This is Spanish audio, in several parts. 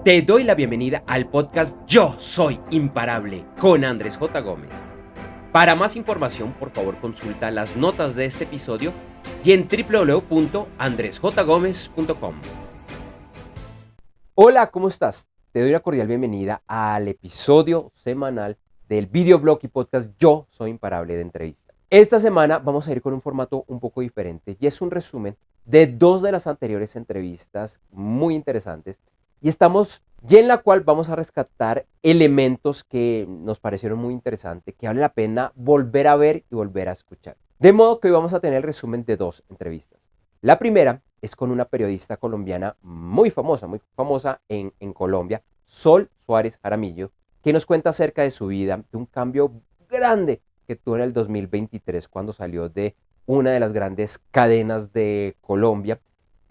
Te doy la bienvenida al podcast Yo Soy Imparable con Andrés J. Gómez. Para más información, por favor, consulta las notas de este episodio y en www.andresjgomez.com. Hola, ¿cómo estás? Te doy una cordial bienvenida al episodio semanal del videoblog y podcast Yo Soy Imparable de entrevista. Esta semana vamos a ir con un formato un poco diferente y es un resumen de dos de las anteriores entrevistas muy interesantes y en la cual vamos a rescatar elementos que nos parecieron muy interesantes, que vale la pena volver a ver y volver a escuchar. De modo que hoy vamos a tener el resumen de dos entrevistas. La primera es con una periodista colombiana muy famosa en Colombia, Sol Suárez Jaramillo, que nos cuenta acerca de su vida, de un cambio grande que tuvo en el 2023 cuando salió de una de las grandes cadenas de Colombia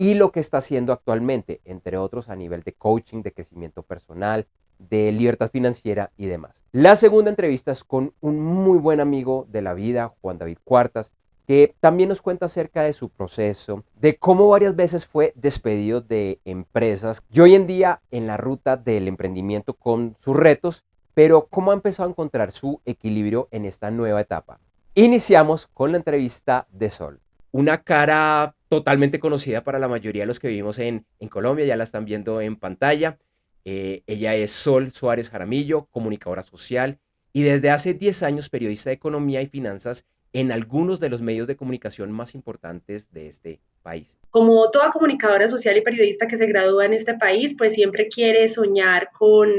y lo que está haciendo actualmente, entre otros a nivel de coaching, de crecimiento personal, de libertad financiera y demás. La segunda entrevista es con un muy buen amigo de la vida, Juan David Cuartas, que también nos cuenta acerca de su proceso, de cómo varias veces fue despedido de empresas y hoy en día en la ruta del emprendimiento con sus retos, pero cómo ha empezado a encontrar su equilibrio en esta nueva etapa. Iniciamos con la entrevista de Sol, una cara totalmente conocida para la mayoría de los que vivimos en Colombia, ya la están viendo en pantalla. Ella es Sol Suárez Jaramillo, comunicadora social y desde hace 10 años periodista de economía y finanzas en algunos de los medios de comunicación más importantes de este país. Como toda comunicadora social y periodista que se gradúa en este país, pues siempre quiere soñar con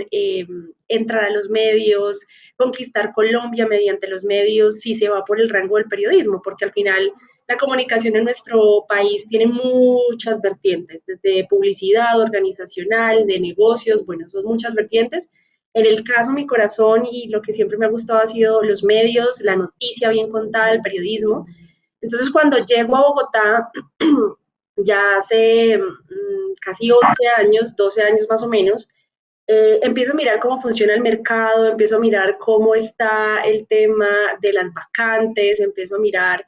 entrar a los medios, conquistar Colombia mediante los medios, si se va por el rango del periodismo, porque al final la comunicación en nuestro país tiene muchas vertientes, desde publicidad, organizacional, de negocios, bueno, son muchas vertientes. En el caso, mi corazón y lo que siempre me ha gustado ha sido los medios, la noticia bien contada, el periodismo. Entonces, cuando llego a Bogotá, ya hace casi 11 años, 12 años más o menos, empiezo a mirar cómo funciona el mercado, empiezo a mirar cómo está el tema de las vacantes, empiezo a mirar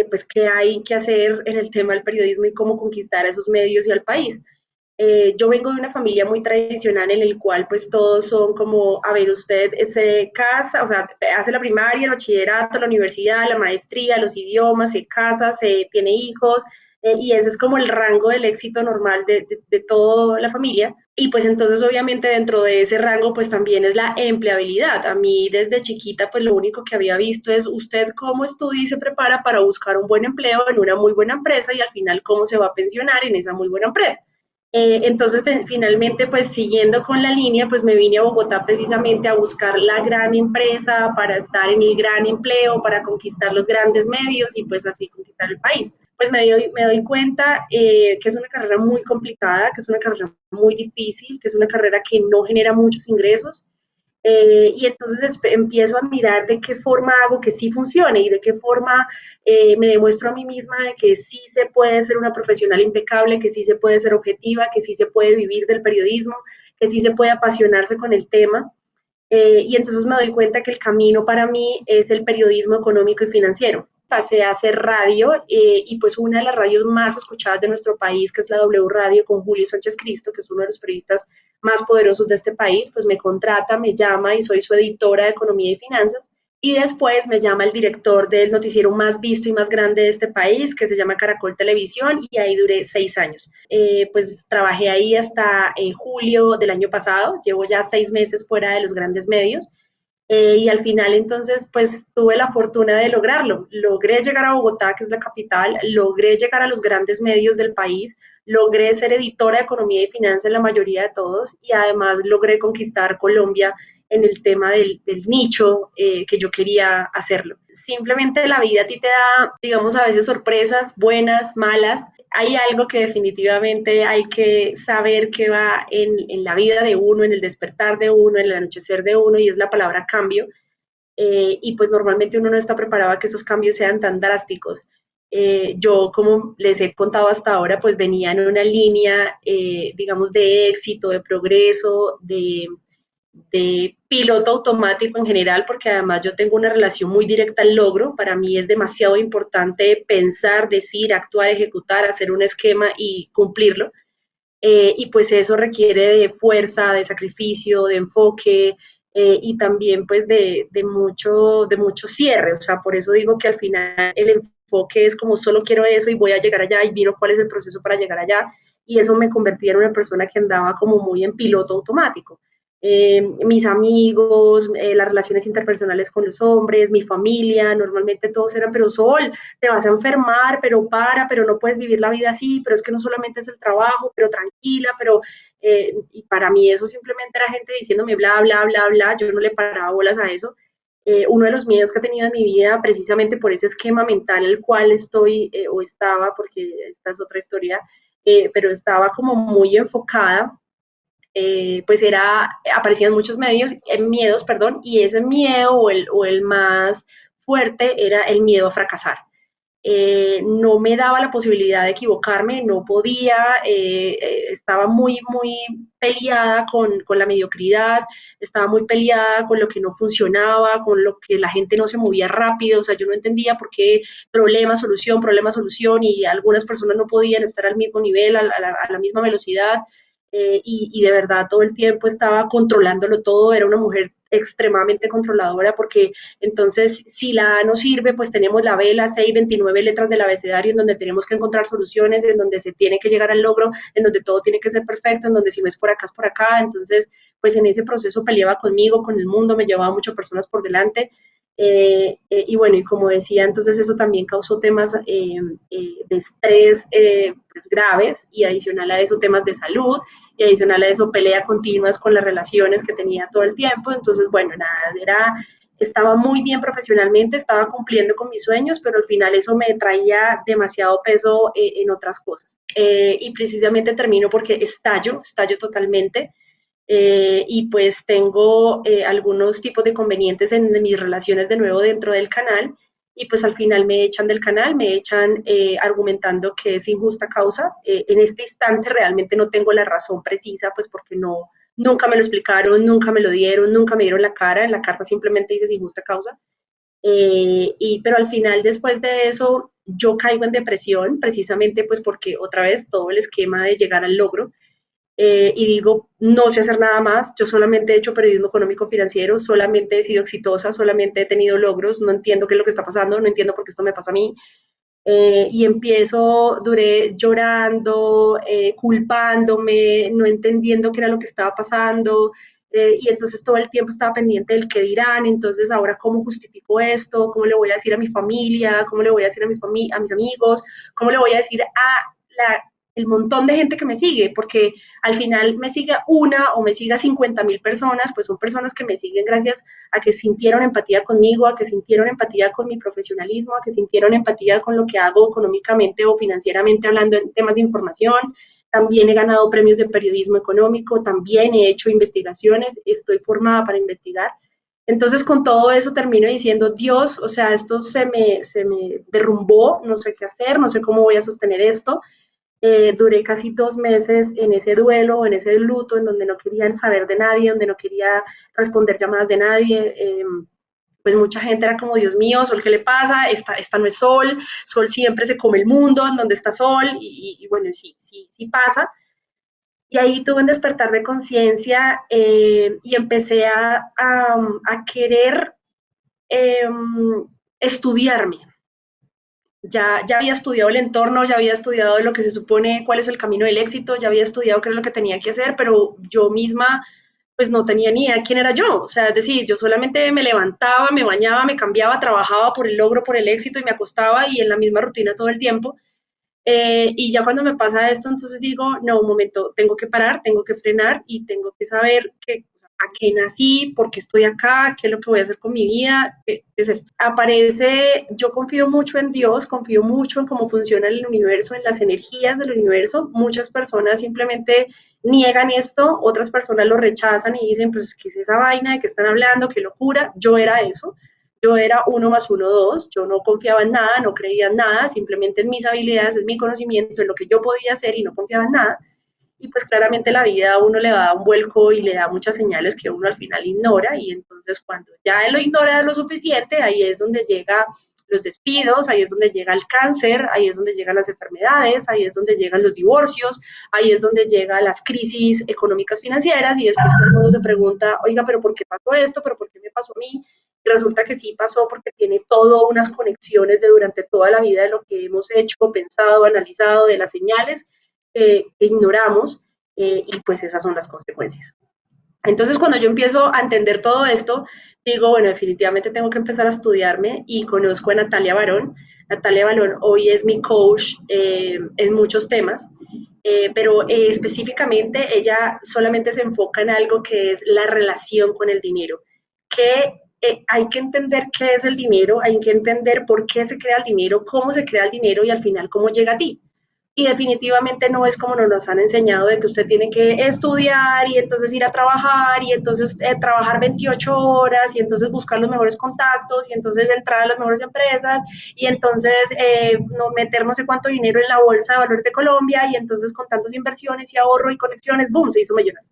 pues qué hay que hacer en el tema del periodismo y cómo conquistar a esos medios y al país. Yo vengo de una familia muy tradicional en el cual pues todos son como, a ver, usted se casa, o sea, hace la primaria, el bachillerato, la universidad, la maestría, los idiomas, se casa, se tiene hijos, y ese es como el rango del éxito normal de toda la familia. Y pues entonces obviamente dentro de ese rango pues también es la empleabilidad. A mí desde chiquita pues lo único que había visto es usted cómo estudia y se prepara para buscar un buen empleo en una muy buena empresa y al final cómo se va a pensionar en esa muy buena empresa. Entonces, finalmente, pues siguiendo con la línea, pues me vine a Bogotá precisamente a buscar la gran empresa para estar en el gran empleo, para conquistar los grandes medios y pues así conquistar el país. Pues me doy cuenta que es una carrera muy complicada, que es una carrera muy difícil, que es una carrera que no genera muchos ingresos, y entonces empiezo a mirar de qué forma hago que sí funcione y de qué forma me demuestro a mí misma de que sí se puede ser una profesional impecable, que sí se puede ser objetiva, que sí se puede vivir del periodismo, que sí se puede apasionarse con el tema. Y entonces me doy cuenta que el camino para mí es el periodismo económico y financiero. Pasé a hacer radio y pues una de las radios más escuchadas de nuestro país, que es la W Radio con Julio Sánchez Cristo, que es uno de los periodistas más poderosos de este país, pues me contrata, me llama y soy su editora de economía y finanzas. Y después me llama el director del noticiero más visto y más grande de este país, que se llama Caracol Televisión, y ahí duré 6 años. Pues trabajé ahí hasta julio del año pasado, llevo ya 6 meses fuera de los grandes medios. Y al final entonces pues tuve la fortuna de lograrlo. Logré llegar a Bogotá, que es la capital, logré llegar a los grandes medios del país, logré ser editora de economía y finanzas en la mayoría de todos y además logré conquistar Colombia en el tema del nicho que yo quería hacerlo. Simplemente la vida a ti te da, digamos, a veces sorpresas buenas, malas. Hay algo que definitivamente hay que saber que va en la vida de uno, en el despertar de uno, en el anochecer de uno, y es la palabra cambio. Y pues normalmente uno no está preparado a que esos cambios sean tan drásticos. Yo, como les he contado hasta ahora, pues venía en una línea, digamos, de éxito, de progreso, de piloto automático en general, porque además yo tengo una relación muy directa al logro. Para mí es demasiado importante pensar, decir, actuar, ejecutar, hacer un esquema y cumplirlo. y pues eso requiere de fuerza, de sacrificio, de enfoque, y también pues de mucho cierre. O sea, por eso digo que al final el enfoque es como solo quiero eso y voy a llegar allá y miro cuál es el proceso para llegar allá. Y eso me convertía en una persona que andaba como muy en piloto automático. Mis amigos, las relaciones interpersonales con los hombres, mi familia, normalmente todos eran, pero Sol, te vas a enfermar, pero no puedes vivir la vida así, pero es que no solamente es el trabajo, pero tranquila, y para mí eso simplemente era gente diciéndome bla, bla, bla, bla, yo no le paraba bolas a eso. Uno de los miedos que he tenido en mi vida, precisamente por ese esquema mental el cual estoy o estaba, porque esta es otra historia, pero estaba como muy enfocada, pues aparecían muchos miedos, perdón, y ese miedo o el más fuerte era el miedo a fracasar. No me daba la posibilidad de equivocarme, no podía, estaba muy peleada con la mediocridad, estaba muy peleada con lo que no funcionaba, con lo que la gente no se movía rápido, o sea, yo no entendía por qué problema, solución, y algunas personas no podían estar al mismo nivel, a la misma velocidad, y de verdad todo el tiempo estaba controlándolo todo, era una mujer extremadamente controladora porque entonces si la A no sirve, pues tenemos la B, la C y 29 letras del abecedario en donde tenemos que encontrar soluciones, en donde se tiene que llegar al logro, en donde todo tiene que ser perfecto, en donde si no es por acá es por acá, entonces pues en ese proceso peleaba conmigo, con el mundo, me llevaba muchas personas por delante. Y bueno, y como decía, entonces eso también causó temas de estrés pues graves, y adicional a eso temas de salud, y adicional a eso pelea continuas con las relaciones que tenía todo el tiempo. Entonces, bueno, nada, estaba muy bien profesionalmente, estaba cumpliendo con mis sueños, pero al final eso me traía demasiado peso en otras cosas. Y precisamente termino porque estallo totalmente. Y pues tengo algunos tipos de convenientes en mis relaciones de nuevo dentro del canal, y pues al final me echan del canal, me echan argumentando que es injusta causa. En este instante realmente no tengo la razón precisa, pues porque no, nunca me lo explicaron, nunca me lo dieron, nunca me dieron la cara, en la carta simplemente dice injusta causa. Pero al final, después de eso, yo caigo en depresión, precisamente pues porque otra vez todo el esquema de llegar al logro, y digo, no sé hacer nada más, yo solamente he hecho periodismo económico financiero, solamente he sido exitosa, solamente he tenido logros, no entiendo qué es lo que está pasando, no entiendo por qué esto me pasa a mí. Y duré llorando, culpándome, no entendiendo qué era lo que estaba pasando, y entonces todo el tiempo estaba pendiente del qué dirán, entonces ahora cómo justifico esto, cómo le voy a decir a mi familia, cómo le voy a decir a mis amigos, cómo le voy a decir a el montón de gente que me sigue, porque al final me siga una o me siga 50.000 personas, pues son personas que me siguen gracias a que sintieron empatía conmigo, a que sintieron empatía con mi profesionalismo, a que sintieron empatía con lo que hago económicamente o financieramente hablando en temas de información. También he ganado premios de periodismo económico, también he hecho investigaciones, estoy formada para investigar. Entonces, con todo eso termino diciendo, Dios, o sea, esto se me derrumbó, no sé qué hacer, no sé cómo voy a sostener esto. Duré casi 2 meses en ese duelo, en ese luto, en donde no querían saber de nadie, donde no quería responder llamadas de nadie. Pues mucha gente era como, Dios mío, Sol, ¿qué le pasa? Esta no es Sol, Sol siempre se come el mundo, ¿en donde está Sol? Y bueno, sí pasa. Y ahí tuve un despertar de conciencia, y empecé a querer eh, estudiarme. Ya había estudiado el entorno, ya había estudiado lo que se supone, cuál es el camino del éxito, ya había estudiado qué era lo que tenía que hacer, pero yo misma pues no tenía ni idea quién era yo. O sea, es decir, yo solamente me levantaba, me bañaba, me cambiaba, trabajaba por el logro, por el éxito, y me acostaba y en la misma rutina todo el tiempo. Y ya cuando me pasa esto, entonces digo, no, un momento, tengo que parar, tengo que frenar y tengo que saber a qué nací, por qué estoy acá, qué es lo que voy a hacer con mi vida, qué es esto. Aparece, yo confío mucho en Dios, confío mucho en cómo funciona el universo, en las energías del universo. Muchas personas simplemente niegan esto, otras personas lo rechazan y dicen, pues, ¿qué es esa vaina? ¿De qué están hablando? ¿Qué locura? Yo era eso. Yo era 1 más 1, 2, yo no confiaba en nada, no creía en nada, simplemente en mis habilidades, en mi conocimiento, en lo que yo podía hacer, y no confiaba en nada. Y pues claramente la vida a uno le va a dar un vuelco y le da muchas señales que uno al final ignora, y entonces cuando ya lo ignora lo suficiente, ahí es donde llega los despidos, ahí es donde llega el cáncer, ahí es donde llegan las enfermedades, ahí es donde llegan los divorcios, ahí es donde llegan las crisis económicas financieras y después todo el mundo se pregunta, oiga, pero ¿por qué pasó esto? ¿Pero por qué me pasó a mí? Y resulta que sí pasó porque tiene todo unas conexiones de durante toda la vida de lo que hemos hecho, pensado, analizado, de las señales que ignoramos y pues esas son las consecuencias. Entonces, cuando yo empiezo a entender todo esto, digo, bueno, definitivamente tengo que empezar a estudiarme y conozco a Natalia Barón. Natalia Barón hoy es mi coach en muchos temas, pero específicamente ella solamente se enfoca en algo que es la relación con el dinero, que hay que entender qué es el dinero, hay que entender por qué se crea el dinero, cómo se crea el dinero y al final cómo llega a ti y definitivamente no es como nos han enseñado de que usted tiene que estudiar y entonces ir a trabajar y entonces trabajar 28 horas y entonces buscar los mejores contactos y entonces entrar a las mejores empresas y entonces no meter no sé cuánto dinero en la bolsa de valores de Colombia y entonces con tantas inversiones y ahorro y conexiones, boom, se hizo millonario.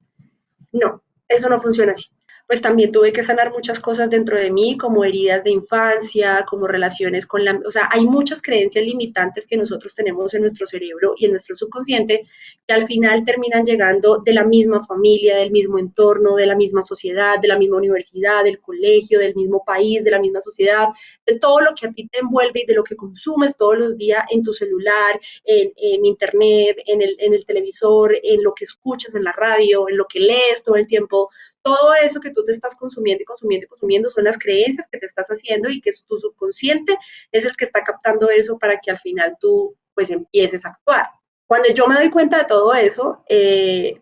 No, eso no funciona así. Pues también tuve que sanar muchas cosas dentro de mí, como heridas de infancia, como relaciones con la... O sea, hay muchas creencias limitantes que nosotros tenemos en nuestro cerebro y en nuestro subconsciente que al final terminan llegando de la misma familia, del mismo entorno, de la misma sociedad, de la misma universidad, del colegio, del mismo país, de la misma sociedad, de todo lo que a ti te envuelve y de lo que consumes todos los días en tu celular, en internet, en el televisor, en lo que escuchas en la radio, en lo que lees todo el tiempo, todo eso que tú te estás consumiendo y consumiendo y consumiendo son las creencias que te estás haciendo y que tu subconsciente es el que está captando eso para que al final tú pues empieces a actuar. Cuando yo me doy cuenta de todo eso,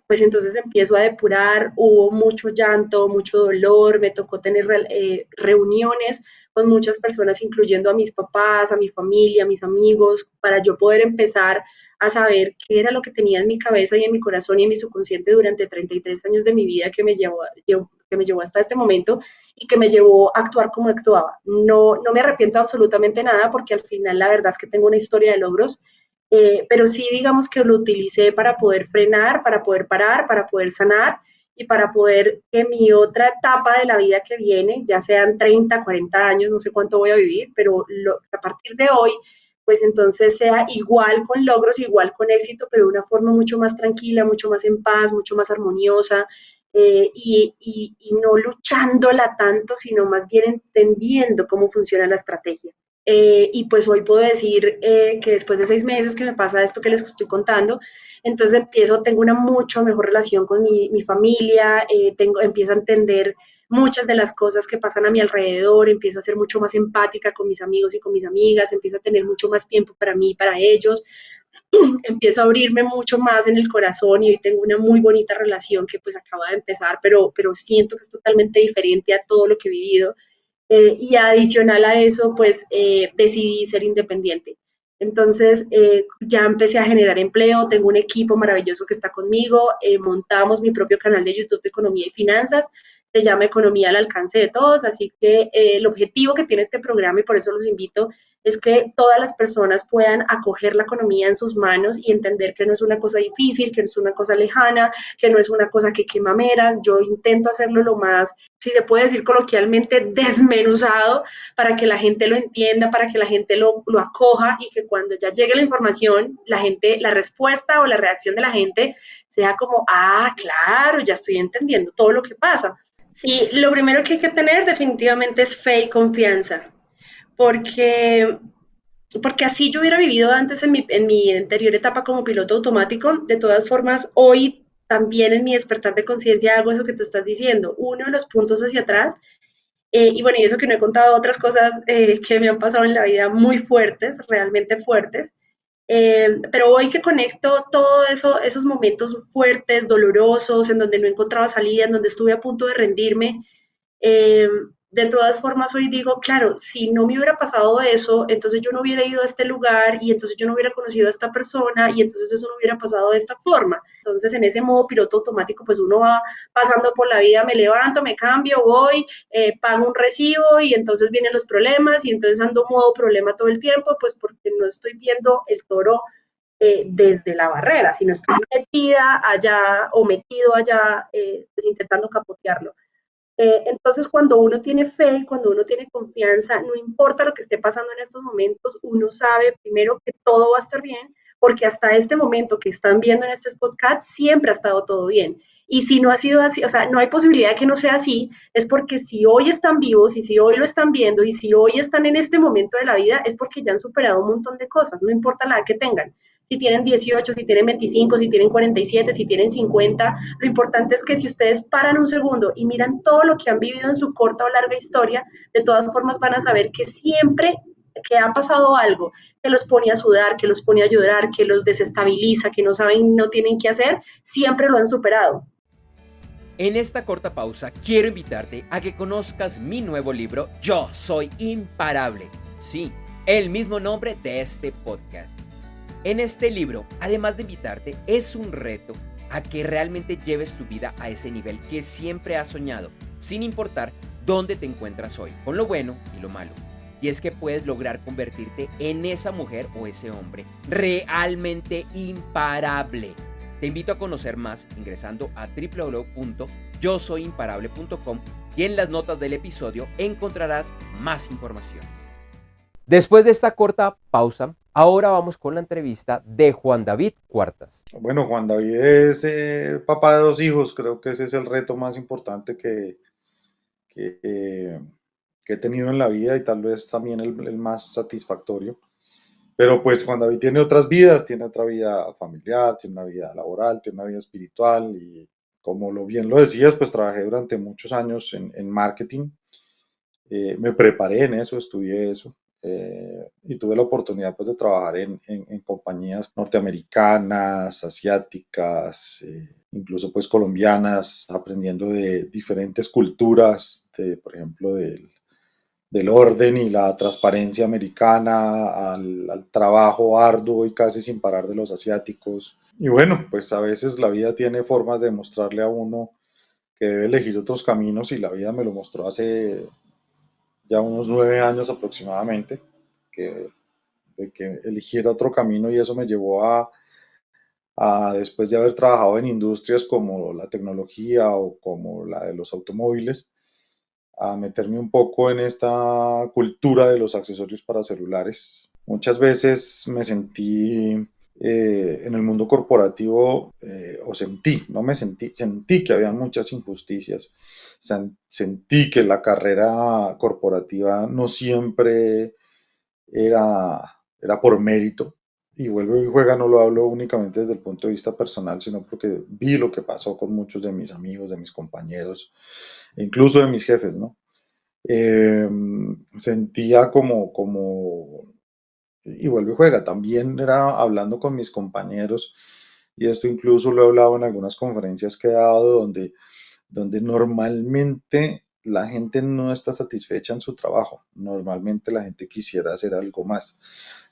pues entonces empiezo a depurar, hubo mucho llanto, mucho dolor, me tocó tener reuniones con muchas personas, incluyendo a mis papás, a mi familia, a mis amigos, para yo poder empezar a saber qué era lo que tenía en mi cabeza y en mi corazón y en mi subconsciente durante 33 años de mi vida que me llevó hasta este momento y que me llevó a actuar como actuaba. No, no me arrepiento absolutamente nada porque al final la verdad es que tengo una historia de logros, pero sí digamos que lo utilicé para poder frenar, para poder parar, para poder sanar y para poder que mi otra etapa de la vida que viene, ya sean 30, 40 años, no sé cuánto voy a vivir, pero a partir de hoy, pues entonces sea igual con logros, igual con éxito, pero de una forma mucho más tranquila, mucho más en paz, mucho más armoniosa, y no luchándola tanto, sino más bien entendiendo cómo funciona la estrategia. Y pues hoy puedo decir que después de 6 meses que me pasa esto que les estoy contando, entonces tengo una mucho mejor relación con mi familia, empiezo a entender muchas de las cosas que pasan a mi alrededor, empiezo a ser mucho más empática con mis amigos y con mis amigas, empiezo a tener mucho más tiempo para mí y para ellos, empiezo a abrirme mucho más en el corazón y hoy tengo una muy bonita relación que pues acaba de empezar, pero siento que es totalmente diferente a todo lo que he vivido y adicional a eso, pues decidí ser independiente. Entonces ya empecé a generar empleo, tengo un equipo maravilloso que está conmigo, montamos mi propio canal de YouTube de economía y finanzas, se llama Economía al alcance de todos, así que el objetivo que tiene este programa, y por eso los invito, es que todas las personas puedan acoger la economía en sus manos y entender que no es una cosa difícil, que no es una cosa lejana, que no es una cosa que quema mera. Yo intento hacerlo lo más, si se puede decir coloquialmente, desmenuzado para que la gente lo entienda, para que la gente lo acoja y que cuando ya llegue la información, la gente, la respuesta o la reacción de la gente sea como, ah, claro, ya estoy entendiendo todo lo que pasa. Sí, lo primero que hay que tener definitivamente es fe y confianza, porque porque así yo hubiera vivido antes en mi anterior etapa como piloto automático, de todas formas, hoy también en mi despertar de conciencia hago eso que tú estás diciendo, uno de los puntos hacia atrás, y bueno, y eso que no he contado otras cosas que me han pasado en la vida muy fuertes, realmente fuertes, pero hoy que conecto todo eso, esos momentos fuertes, dolorosos, en donde no encontraba salida, en donde estuve a punto de rendirme, eh, de todas formas, hoy digo, claro, si no me hubiera pasado eso, entonces yo no hubiera ido a este lugar y entonces yo no hubiera conocido a esta persona y entonces eso no hubiera pasado de esta forma. Entonces, en ese modo piloto automático, pues uno va pasando por la vida, me levanto, me cambio, voy, pago un recibo y entonces vienen los problemas y entonces ando modo problema todo el tiempo, pues porque no estoy viendo el toro desde la barrera, sino estoy metida allá o metido allá, pues intentando capotearlo. Entonces, cuando uno tiene fe, cuando uno tiene confianza, no importa lo que esté pasando en estos momentos, uno sabe primero que todo va a estar bien, porque hasta este momento que están viendo en este podcast, siempre ha estado todo bien. Y si no ha sido así, o sea, no hay posibilidad de que no sea así, es porque si hoy están vivos y si hoy lo están viendo y si hoy están en este momento de la vida, es porque ya han superado un montón de cosas, no importa la edad que tengan. Si tienen 18, si tienen 25, si tienen 47, si tienen 50, lo importante es que si ustedes paran un segundo y miran todo lo que han vivido en su corta o larga historia, de todas formas van a saber que siempre que ha pasado algo que los pone a sudar, que los pone a llorar, que los desestabiliza, que no saben, no tienen qué hacer, siempre lo han superado. En esta corta pausa quiero invitarte a que conozcas mi nuevo libro Yo Soy Imparable. Sí, el mismo nombre de este podcast. En este libro, además de invitarte, es un reto a que realmente lleves tu vida a ese nivel que siempre has soñado, sin importar dónde te encuentras hoy, con lo bueno y lo malo. Y es que puedes lograr convertirte en esa mujer o ese hombre realmente imparable. Te invito a conocer más ingresando a www.yosoyimparable.com y en las notas del episodio encontrarás más información. Después de esta corta pausa, ahora vamos con la entrevista de Juan David Cuartas. Bueno, Juan David es papá de 2 hijos. Creo que ese es el reto más importante que, eh, que he tenido en la vida y tal vez también el más satisfactorio. Pero pues Juan David tiene otras vidas, tiene otra vida familiar, tiene una vida laboral, tiene una vida espiritual y como bien lo decías, pues trabajé durante muchos años en marketing. Me preparé en eso, estudié eso, y tuve la oportunidad pues de trabajar en compañías norteamericanas, asiáticas, incluso pues colombianas, aprendiendo de diferentes culturas, por ejemplo del orden y la transparencia americana al trabajo arduo y casi sin parar de los asiáticos. Y bueno, pues a veces la vida tiene formas de mostrarle a uno que debe elegir otros caminos y la vida me lo mostró hace ya unos 9 años aproximadamente, que, de que eligiera otro camino y eso me llevó después de haber trabajado en industrias como la tecnología o como la de los automóviles, a meterme un poco en esta cultura de los accesorios para celulares. Muchas veces me sentí en el mundo corporativo, o no me sentí que había muchas injusticias, sentí que la carrera corporativa no siempre era, era por mérito. Y vuelve y juega, no lo hablo únicamente desde el punto de vista personal, sino porque vi lo que pasó con muchos de mis amigos, de mis compañeros, e incluso de mis jefes, ¿no? Eh, Sentía y vuelve y juega, también era hablando con mis compañeros, y esto incluso lo he hablado en algunas conferencias que he dado, donde normalmente la gente no está satisfecha en su trabajo, normalmente la gente quisiera hacer algo más,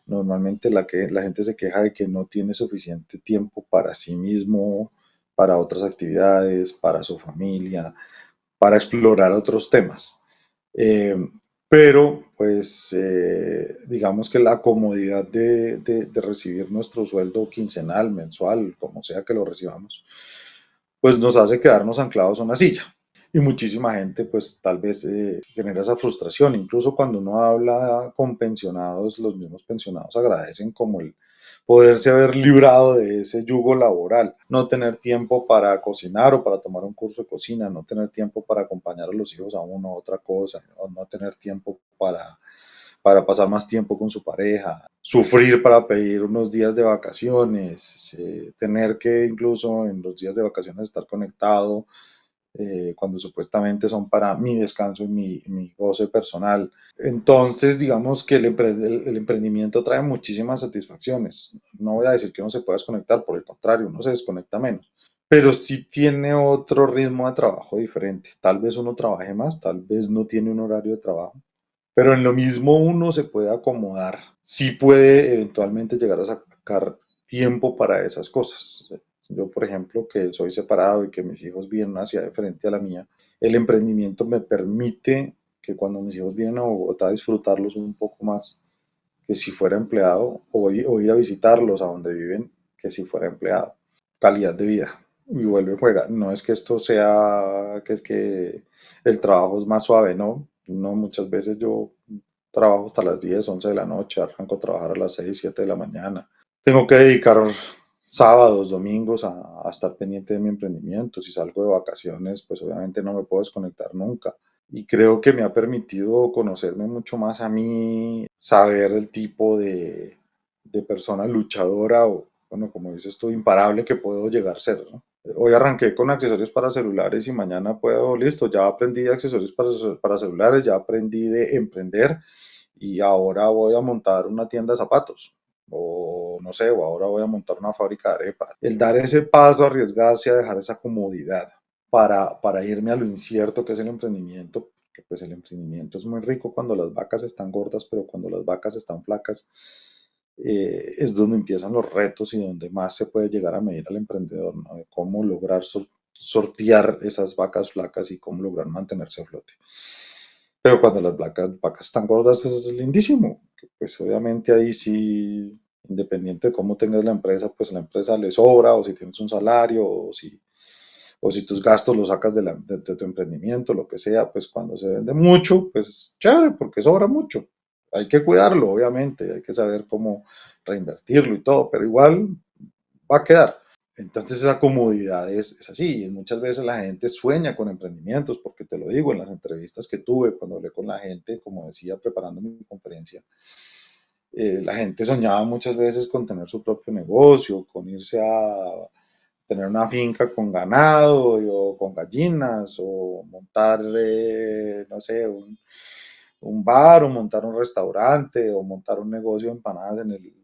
normalmente la gente se queja de que no tiene suficiente tiempo para sí mismo, para otras actividades, para su familia, para explorar otros temas. Eh, pero, pues, digamos que la comodidad de recibir nuestro sueldo quincenal, mensual, como sea que lo recibamos, pues nos hace quedarnos anclados a una silla. Y muchísima gente, pues tal vez genera esa frustración. Incluso cuando uno habla con pensionados, los mismos pensionados agradecen como el poderse haber librado de ese yugo laboral. No tener tiempo para cocinar o para tomar un curso de cocina, no tener tiempo para acompañar a los hijos a una u otra cosa, o no tener tiempo para pasar más tiempo con su pareja, sufrir para pedir unos días de vacaciones, tener que incluso en los días de vacaciones estar conectado, cuando supuestamente son para mi descanso y mi goce personal. Entonces, digamos que el emprendimiento trae muchísimas satisfacciones. No voy a decir que uno se pueda desconectar, por el contrario, uno se desconecta menos. Pero sí tiene otro ritmo de trabajo diferente. Tal vez uno trabaje más, tal vez no tiene un horario de trabajo, pero en lo mismo uno se puede acomodar. Sí puede eventualmente llegar a sacar tiempo para esas cosas. Yo, por ejemplo, que soy separado y que mis hijos viven en una ciudad diferente a la mía, el emprendimiento me permite que cuando mis hijos vienen a Bogotá disfrutarlos un poco más que si fuera empleado, o ir a visitarlos a donde viven que si fuera empleado. Calidad de vida. y vuelve y juega. No es que esto sea, que es que el trabajo es más suave, no. No, muchas veces yo trabajo hasta las 10 11 de la noche, arranco a trabajar a las 6 7 de la mañana. Tengo que dedicar sábados, domingos a estar pendiente de mi emprendimiento. Si salgo de vacaciones, pues obviamente no me puedo desconectar nunca. Y creo que me ha permitido conocerme mucho más a mí, saber el tipo de persona luchadora o, bueno, como dices tú, imparable que puedo llegar a ser, ¿no? Hoy arranqué con accesorios para celulares y mañana puedo, listo, ya aprendí de accesorios para celulares, ya aprendí de emprender y ahora voy a montar una tienda de zapatos o no sé, o ahora voy a montar una fábrica de arepas. El dar ese paso, arriesgarse a dejar esa comodidad para irme a lo incierto que es el emprendimiento, que pues el emprendimiento es muy rico cuando las vacas están gordas, pero cuando las vacas están flacas, es donde empiezan los retos y donde más se puede llegar a medir al emprendedor, ¿no? De cómo lograr sortear esas vacas flacas y cómo lograr mantenerse a flote. Pero cuando las vacas están gordas, eso es lindísimo. Pues obviamente ahí sí, independiente de cómo tengas la empresa, pues la empresa le sobra, o si tienes un salario, o si tus gastos los sacas de tu emprendimiento, lo que sea, pues cuando se vende mucho, pues es chévere, porque sobra mucho. Hay que cuidarlo, obviamente, hay que saber cómo reinvertirlo y todo, pero igual va a quedar. Entonces esa comodidad es así, y muchas veces la gente sueña con emprendimientos, porque te lo digo, en las entrevistas que tuve, cuando hablé con la gente, como decía, preparando mi conferencia, la gente soñaba muchas veces con tener su propio negocio, con irse a tener una finca con ganado o con gallinas, o montar, no sé, un bar, o montar un restaurante, o montar un negocio de empanadas en el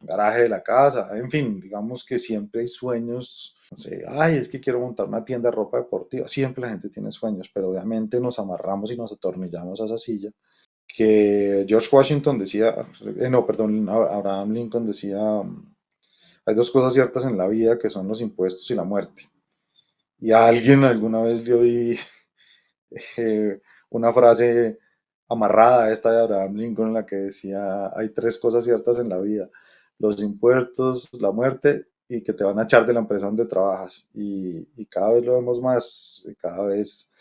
garaje de la casa, en fin, digamos que siempre hay sueños, no sé, ay, es que quiero montar una tienda de ropa deportiva, siempre la gente tiene sueños, pero obviamente nos amarramos y nos atornillamos a esa silla, que George Washington decía, no, perdón, Abraham Lincoln decía, hay dos cosas ciertas en la vida que son los impuestos y la muerte. Y a alguien alguna vez le oí eh, una frase amarrada a esta de Abraham Lincoln en la que decía, hay tres cosas ciertas en la vida, los impuestos, la muerte y que te van a echar de la empresa donde trabajas. Y cada vez lo vemos más, cada vez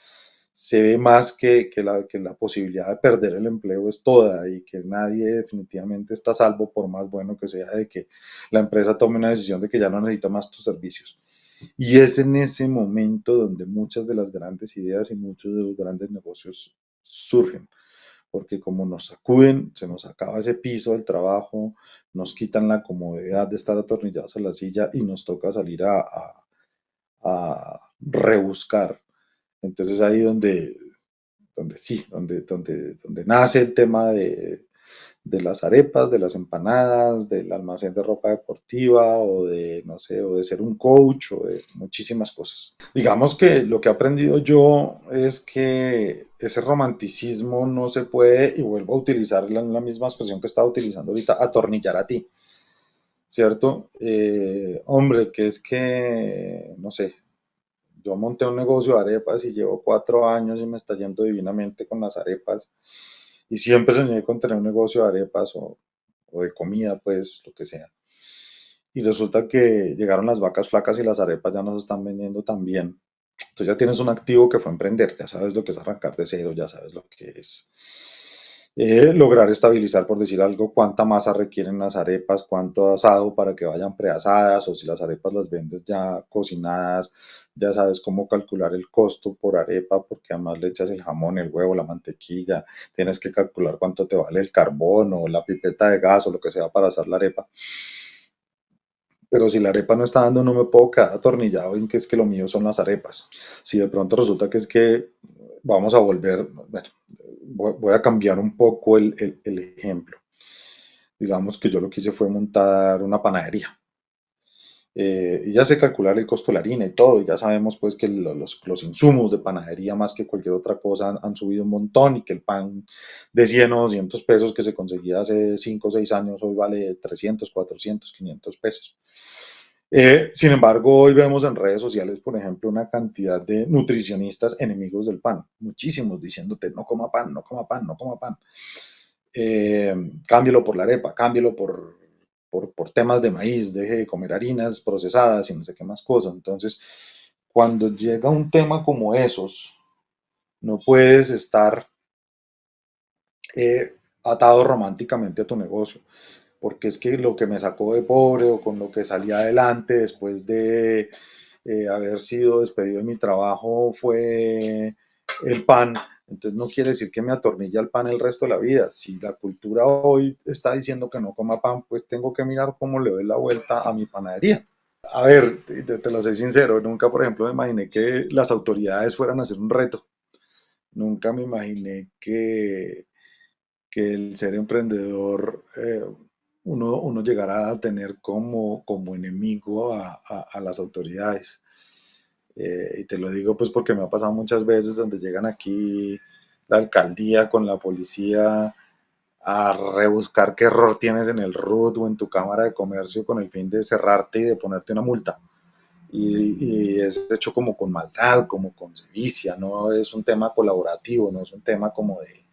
se ve más que la posibilidad de perder el empleo es toda y que nadie definitivamente está a salvo por más bueno que sea de que la empresa tome una decisión de que ya no necesita más tus servicios. Y es en ese momento donde muchas de las grandes ideas y muchos de los grandes negocios surgen, porque como nos sacuden, se nos acaba ese piso del trabajo, nos quitan la comodidad de estar atornillados a la silla y nos toca salir a rebuscar. Entonces ahí donde sí, donde nace el tema de las arepas, de las empanadas, del almacén de ropa deportiva o de, no sé, o de ser un coach o de muchísimas cosas. Digamos que lo que he aprendido yo es que ese romanticismo no se puede, y vuelvo a utilizar la misma expresión que estaba utilizando ahorita, atornillar a ti, ¿cierto? Hombre, que es que, no sé, yo monté un negocio de arepas y llevo 4 años y me está yendo divinamente con las arepas. Y siempre soñé con tener un negocio de arepas o de comida, pues, lo que sea. Y resulta que llegaron las vacas flacas y las arepas ya no se están vendiendo tan bien. Entonces ya tienes un activo que fue emprender, ya sabes lo que es arrancar de cero, ya sabes lo que es lograr estabilizar, por decir algo, cuánta masa requieren las arepas, cuánto asado para que vayan preasadas, o si las arepas las vendes ya cocinadas, ya sabes cómo calcular el costo por arepa, porque además le echas el jamón, el huevo, la mantequilla, tienes que calcular cuánto te vale el carbón o la pipeta de gas o lo que sea para hacer la arepa. Pero si la arepa no está dando, no me puedo quedar atornillado en que es que lo mío son las arepas. Si de pronto resulta que es que vamos a volver, bueno, voy a cambiar un poco el ejemplo. Digamos que yo lo que hice fue montar una panadería. Y ya sé calcular el costo de la harina y todo, y ya sabemos pues que los insumos de panadería más que cualquier otra cosa han subido un montón y que el pan de 100 o 200 pesos que se conseguía hace 5 o 6 años hoy vale 300, 400, 500 pesos. Sin embargo, hoy vemos en redes sociales, por ejemplo, una cantidad de nutricionistas enemigos del pan, muchísimos diciéndote no coma pan, no coma pan, no coma pan. Cámbielo por la arepa, cámbielo por temas de maíz, deje de comer harinas procesadas y no sé qué más cosas. Entonces, cuando llega un tema como esos, no puedes estar atado románticamente a tu negocio, porque es que lo que me sacó de pobre o con lo que salí adelante después de haber sido despedido de mi trabajo fue el pan. Entonces no quiere decir que me atornille al pan el resto de la vida. Si la cultura hoy está diciendo que no coma pan, pues tengo que mirar cómo le doy la vuelta a mi panadería. A ver, te lo soy sincero, nunca, por ejemplo, me imaginé que las autoridades fueran a hacer un reto. Nunca me imaginé que el ser emprendedor, uno llegará a tener como enemigo a las autoridades. Y te lo digo pues porque me ha pasado muchas veces donde llegan aquí la alcaldía con la policía a rebuscar qué error tienes en el RUT o en tu cámara de comercio con el fin de cerrarte y de ponerte una multa. Y es hecho como con maldad, como con sevicia, no es un tema colaborativo, no es un tema como de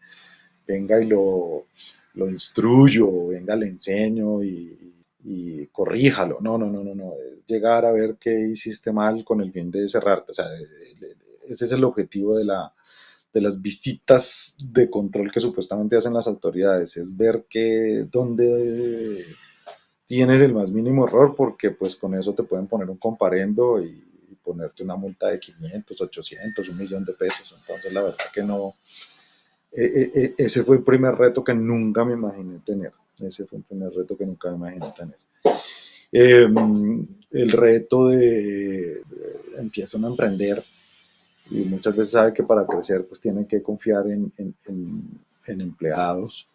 venga y lo instruyo, venga, le enseño y corríjalo. No, no, no, no, no. Es llegar a ver qué hiciste mal con el fin de cerrarte. O sea, ese es el objetivo de las visitas de control que supuestamente hacen las autoridades, es ver que dónde tienes el más mínimo error, porque pues con eso te pueden poner un comparendo y ponerte una multa de 500, 800, 1 millón de pesos. Entonces la verdad que no, ese fue el primer reto que nunca me imaginé tener. Ese fue el primer reto que nunca me imaginé tener. Eh, el reto empiezan a emprender y muchas veces sabe que para crecer pues tienen que confiar en empleados.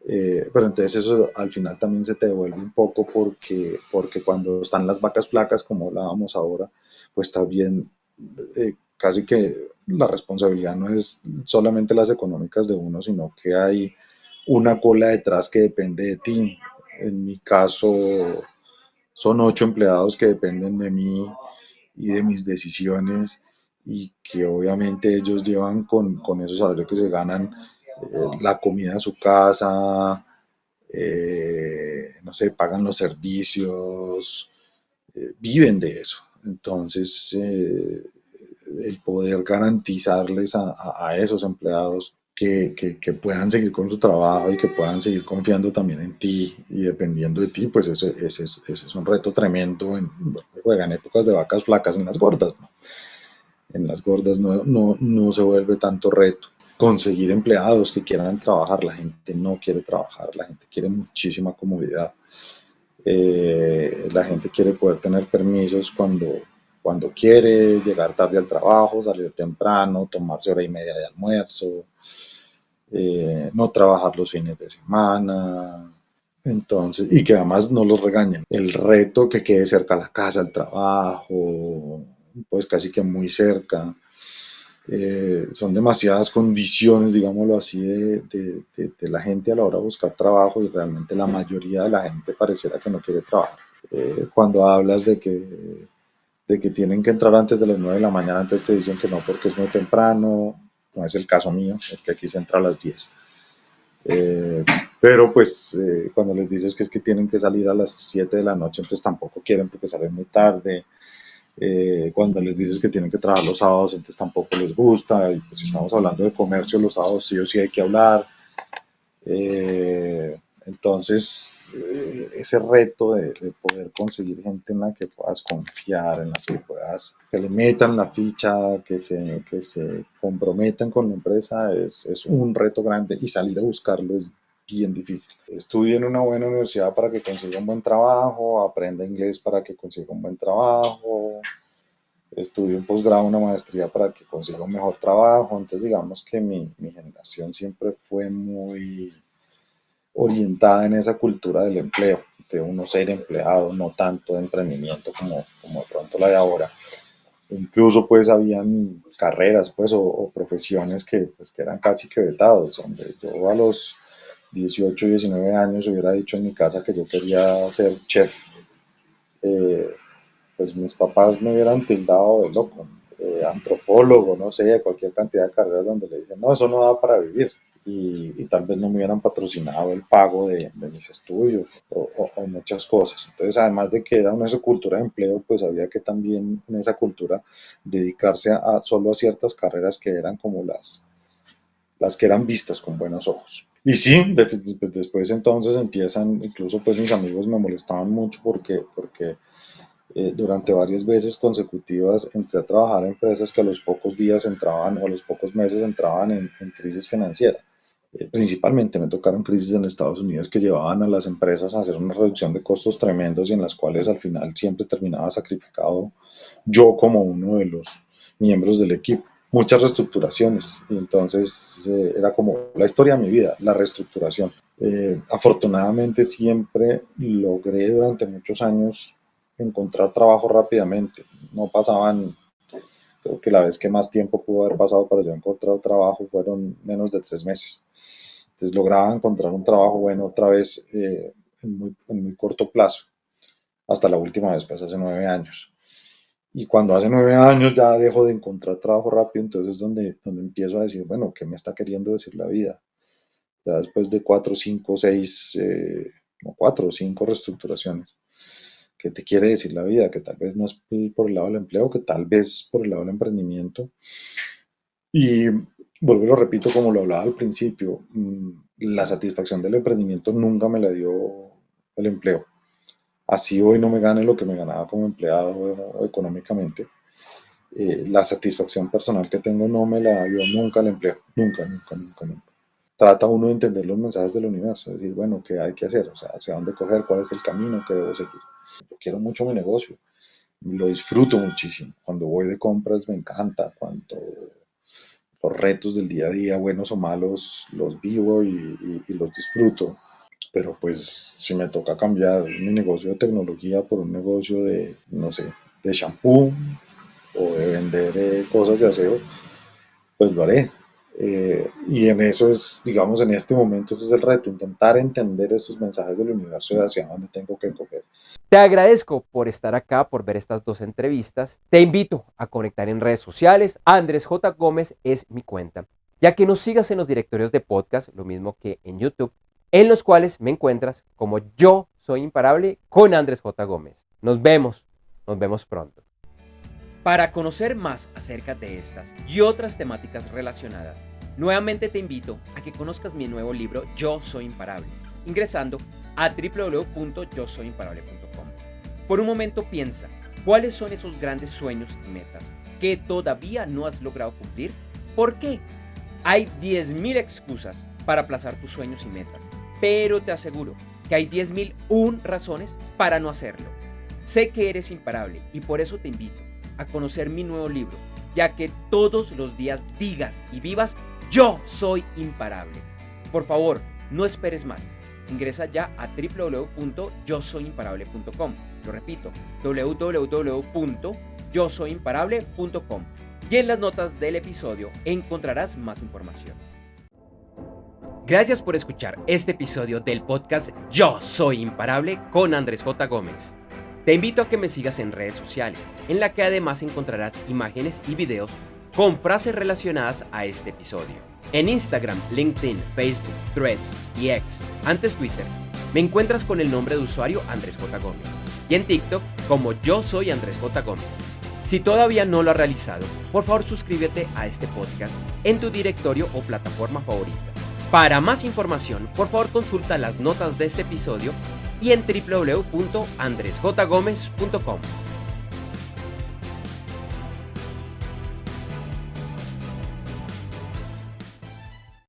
Pero entonces eso al final también se te devuelve un poco porque cuando están las vacas flacas, como hablábamos ahora, pues también casi que la responsabilidad no es solamente las económicas de uno, sino que hay una cola detrás que depende de ti. En mi caso, son 8 empleados que dependen de mí y de mis decisiones y que obviamente ellos llevan con esos salarios que se ganan la comida a su casa, no sé, pagan los servicios, viven de eso. Entonces, el poder garantizarles a esos empleados que puedan seguir con su trabajo y que puedan seguir confiando también en ti y dependiendo de ti, pues ese es un reto tremendo. Juegan épocas de vacas flacas en las gordas, ¿no? En las gordas no se vuelve tanto reto. Conseguir empleados que quieran trabajar, la gente no quiere trabajar, la gente quiere muchísima comodidad. La gente quiere poder tener permisos cuando quiere, llegar tarde al trabajo, salir temprano, tomarse hora y media de almuerzo, no trabajar los fines de semana. Entonces, y que además no los regañen. El reto que quede cerca a la casa, el trabajo, pues casi que muy cerca. Son demasiadas condiciones, digámoslo así, de la gente a la hora de buscar trabajo y realmente la mayoría de la gente pareciera que no quiere trabajar. Cuando hablas de que tienen que entrar antes de las 9 de la mañana, entonces te dicen que no porque es muy temprano, no es el caso mío, porque aquí se entra a las 10. Eh, pero pues cuando les dices que es que tienen que salir a las 7 de la noche, entonces tampoco quieren porque salen muy tarde. Cuando les dices que tienen que trabajar los sábados, entonces tampoco les gusta. Y pues si estamos hablando de comercio, los sábados sí o sí hay que hablar. Entonces, ese reto de poder conseguir gente en la que puedas confiar, en la que puedas, que le metan la ficha, que se comprometan con la empresa, es un reto grande y salir a buscarlo es bien difícil. Estudie en una buena universidad para que consiga un buen trabajo, aprenda inglés para que consiga un buen trabajo, estudie un posgrado, una maestría para que consiga un mejor trabajo. Entonces, digamos que mi generación siempre fue muy orientada en esa cultura del empleo, de uno ser empleado, no tanto de emprendimiento como de pronto la de ahora. Incluso pues habían carreras pues o profesiones que eran casi que vetados, donde yo a los 18, 19 años hubiera dicho en mi casa que yo quería ser chef, eh, pues mis papás me hubieran tildado de loco, antropólogo, no sé, cualquier cantidad de carreras donde le dicen, no, eso no da para vivir. y tal vez no me hubieran patrocinado el pago de mis estudios o muchas cosas. Entonces, además de que era una cultura de empleo, pues había que también en esa cultura dedicarse solo a ciertas carreras que eran como las que eran vistas con buenos ojos. Y sí, después entonces empiezan, incluso pues mis amigos me molestaban mucho porque durante varias veces consecutivas entré a trabajar en empresas que a los pocos días entraban o a los pocos meses entraban en crisis financiera. Principalmente me tocaron crisis en Estados Unidos que llevaban a las empresas a hacer una reducción de costos tremendos y en las cuales al final siempre terminaba sacrificado yo como uno de los miembros del equipo. Muchas reestructuraciones y entonces era como la historia de mi vida, la reestructuración. Afortunadamente siempre logré durante muchos años encontrar trabajo rápidamente. No pasaban, creo que la vez que más tiempo pudo haber pasado para yo encontrar trabajo fueron menos de 3 meses. Entonces lograba encontrar un trabajo bueno otra vez en muy corto plazo, hasta la última vez, pues hace 9 años. Y cuando hace 9 años ya dejo de encontrar trabajo rápido, entonces es donde empiezo a decir, bueno, ¿qué me está queriendo decir la vida? Ya después de 4, 5, 6, 4 o 5 reestructuraciones. ¿Qué te quiere decir la vida? Que tal vez no es por el lado del empleo, que tal vez es por el lado del emprendimiento. Y vuelvo y lo repito como lo hablaba al principio, la satisfacción del emprendimiento nunca me la dio el empleo. Así hoy no me gane lo que me ganaba como empleado o económicamente. La satisfacción personal que tengo no me la dio nunca el empleo. Nunca, nunca, nunca, nunca. Trata uno de entender los mensajes del universo, es decir, bueno, ¿qué hay que hacer? O sea, hacia dónde coger, cuál es el camino que debo seguir. Yo quiero mucho mi negocio, lo disfruto muchísimo. Cuando voy de compras me encanta, cuando los retos del día a día, buenos o malos, los vivo y los disfruto. Pero pues si me toca cambiar mi negocio de tecnología por un negocio de, no sé, de shampoo o de vender cosas de aseo, pues lo haré. Y en eso es, digamos, en este momento ese es el reto, intentar entender esos mensajes del universo de hacia dónde tengo que coger. Te agradezco por estar acá, por ver estas 2 entrevistas. Te invito a conectar en redes sociales. Andrés J. Gómez es mi cuenta, ya que nos sigas en los directorios de podcast, lo mismo que en YouTube, en los cuales me encuentras como Yo Soy Imparable con Andrés J. Gómez. Nos vemos pronto. Para conocer más acerca de estas y otras temáticas relacionadas, nuevamente te invito a que conozcas mi nuevo libro Yo Soy Imparable, ingresando a www.yosoyimparable.com. Por un momento piensa, ¿cuáles son esos grandes sueños y metas que todavía no has logrado cumplir? ¿Por qué? Hay 10.000 excusas para aplazar tus sueños y metas, pero te aseguro que hay 10.001 razones para no hacerlo. Sé que eres imparable y por eso te invito a conocer mi nuevo libro, ya que todos los días digas y vivas, yo soy imparable. Por favor, no esperes más. Ingresa ya a www.yosoyimparable.com. Lo repito, www.yosoyimparable.com. Y en las notas del episodio encontrarás más información. Gracias por escuchar este episodio del podcast Yo Soy Imparable con Andrés J. Gómez. Te invito a que me sigas en redes sociales, en la que además encontrarás imágenes y videos con frases relacionadas a este episodio. En Instagram, LinkedIn, Facebook, Threads y X, antes Twitter, me encuentras con el nombre de usuario Andrés J. Gómez y en TikTok como Yo Soy Andrés J. Gómez. Si todavía no lo has realizado, por favor suscríbete a este podcast en tu directorio o plataforma favorita. Para más información, por favor consulta las notas de este episodio y en www.andresjgomez.com.